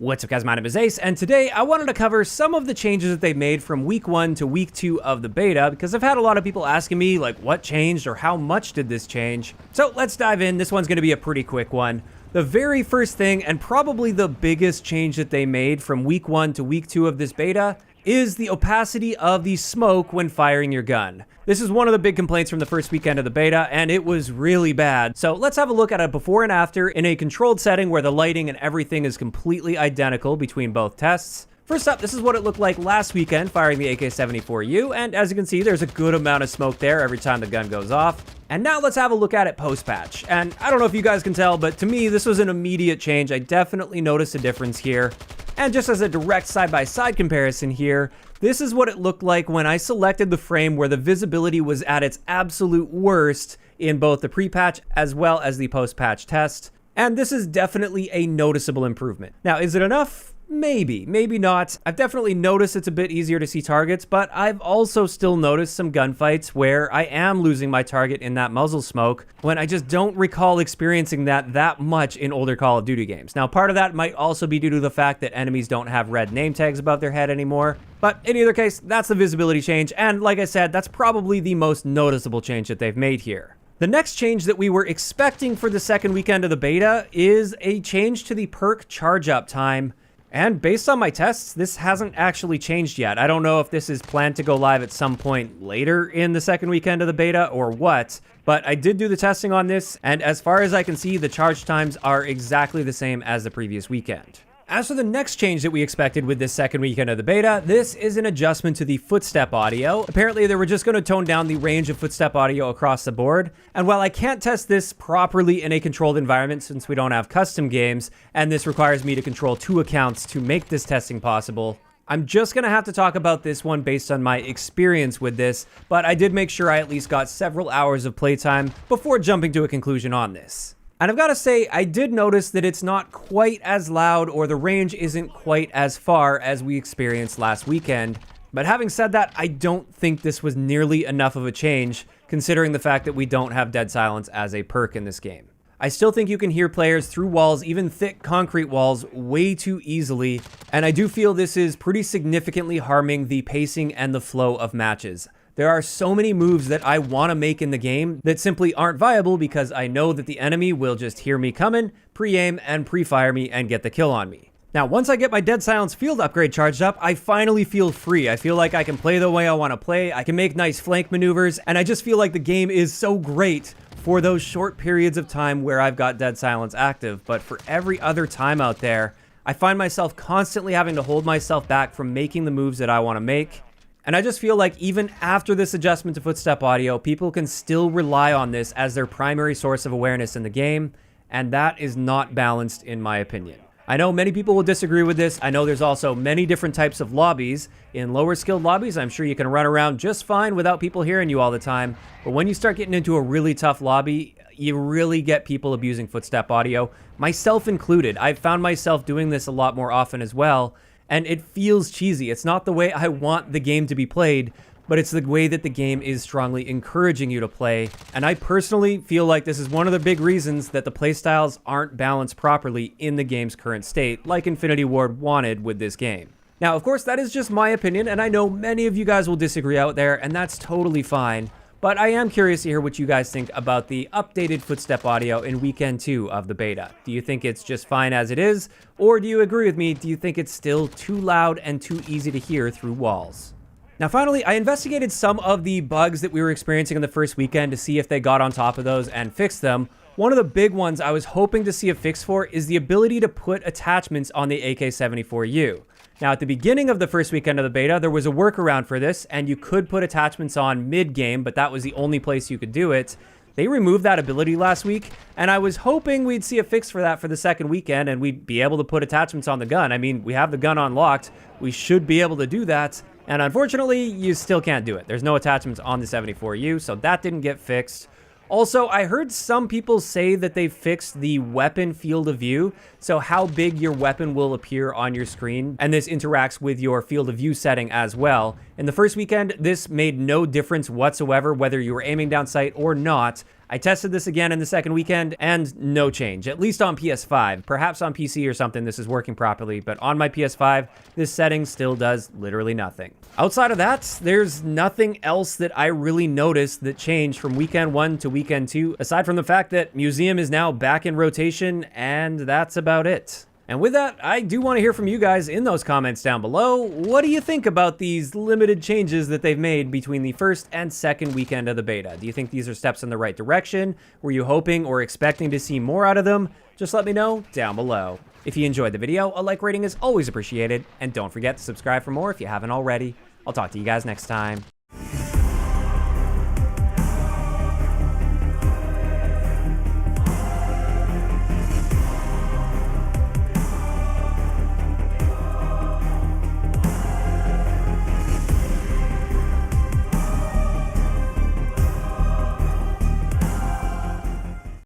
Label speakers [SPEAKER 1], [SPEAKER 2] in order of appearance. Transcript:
[SPEAKER 1] What's up guys, my name is Ace, and today I wanted to cover some of the changes that they made from week 1 to week 2 of the beta, because I've had a lot of people asking me like what changed or how much did this change. So let's dive in. This one's going to be a pretty quick one. The very first thing, and probably the biggest change that they made from week 1 to week 2 of this beta, is the opacity of the smoke when firing your gun. This is one of the big complaints from the first weekend of the beta, and it was really bad. So let's have a look at a before and after in a controlled setting where the lighting and everything is completely identical between both tests. First up, this is what it looked like last weekend firing the AK-74U, and as you can see, there's a good amount of smoke there every time the gun goes off. And now let's have a look at it post-patch. And I don't know if you guys can tell, but to me, this was an immediate change. I definitely noticed a difference here. And just as a direct side-by-side comparison here, this is what it looked like when I selected the frame where the visibility was at its absolute worst in both the pre-patch as well as the post-patch test. And this is definitely a noticeable improvement. Now, is it enough? Maybe, maybe not. I've definitely noticed it's a bit easier to see targets, but I've also still noticed some gunfights where I am losing my target in that muzzle smoke when I just don't recall experiencing that much in older Call of Duty games. Now, part of that might also be due to the fact that enemies don't have red name tags above their head anymore. But in either case, that's the visibility change, and like I said, that's probably the most noticeable change that they've made here. The next change that we were expecting for the second weekend of the beta is a change to the perk charge-up time. And based on my tests, this hasn't actually changed yet. I don't know if this is planned to go live at some point later in the second weekend of the beta or what, but I did do the testing on this, and as far as I can see, the charge times are exactly the same as the previous weekend. As for the next change that we expected with this second weekend of the beta, this is an adjustment to the Footstep audio. Apparently, they were just going to tone down the range of Footstep audio across the board. And while I can't test this properly in a controlled environment since we don't have custom games, and this requires me to control 2 accounts to make this testing possible, I'm just going to have to talk about this one based on my experience with this, but I did make sure I at least got several hours of playtime before jumping to a conclusion on this. And I've got to say, I did notice that it's not quite as loud or the range isn't quite as far as we experienced last weekend. But having said that, I don't think this was nearly enough of a change, considering the fact that we don't have dead silence as a perk in this game. I still think you can hear players through walls, even thick concrete walls, way too easily, and I do feel this is pretty significantly harming the pacing and the flow of matches. There are so many moves that I want to make in the game that simply aren't viable because I know that the enemy will just hear me coming, pre-aim, and pre-fire me and get the kill on me. Now, once I get my Dead Silence field upgrade charged up, I finally feel free. I feel like I can play the way I want to play, I can make nice flank maneuvers, and I just feel like the game is so great for those short periods of time where I've got Dead Silence active. But for every other time out there, I find myself constantly having to hold myself back from making the moves that I want to make. And I just feel like even after this adjustment to Footstep audio, people can still rely on this as their primary source of awareness in the game, and that is not balanced in my opinion. I know many people will disagree with this. I know there's also many different types of lobbies. In lower skilled lobbies, I'm sure you can run around just fine without people hearing you all the time. But when you start getting into a really tough lobby, you really get people abusing Footstep audio, myself included. I've found myself doing this a lot more often as well. And it feels cheesy. It's not the way I want the game to be played, but it's the way that the game is strongly encouraging you to play. And I personally feel like this is one of the big reasons that the playstyles aren't balanced properly in the game's current state, like Infinity Ward wanted with this game. Now, of course, that is just my opinion, and I know many of you guys will disagree out there, and that's totally fine. But I am curious to hear what you guys think about the updated Footstep audio in weekend 2 of the beta. Do you think it's just fine as it is? Or do you agree with me? Do you think it's still too loud and too easy to hear through walls? Now finally, I investigated some of the bugs that we were experiencing in the first weekend to see if they got on top of those and fixed them. One of the big ones I was hoping to see a fix for is the ability to put attachments on the AK-74U. Now, at the beginning of the first weekend of the beta, there was a workaround for this, and you could put attachments on mid-game, but that was the only place you could do it. They removed that ability last week, and I was hoping we'd see a fix for that for the second weekend, and we'd be able to put attachments on the gun. I mean, we have the gun unlocked. We should be able to do that, and unfortunately, you still can't do it. There's no attachments on the 74U, so that didn't get fixed. Also, I heard some people say that they fixed the weapon field of view, so how big your weapon will appear on your screen, and this interacts with your field of view setting as well. In the first weekend, this made no difference whatsoever whether you were aiming down sight or not. I tested this again in the second weekend, and no change, at least on PS5. Perhaps on PC or something this is working properly, but on my PS5, this setting still does literally nothing. Outside of that, there's nothing else that I really noticed that changed from weekend 1 to weekend 2, aside from the fact that Museum is now back in rotation, and that's about it. And with that, I do want to hear from you guys in those comments down below. What do you think about these limited changes that they've made between the first and second weekend of the beta? Do you think these are steps in the right direction? Were you hoping or expecting to see more out of them? Just let me know down below. If you enjoyed the video, a like rating is always appreciated, and don't forget to subscribe for more if you haven't already. I'll talk to you guys next time.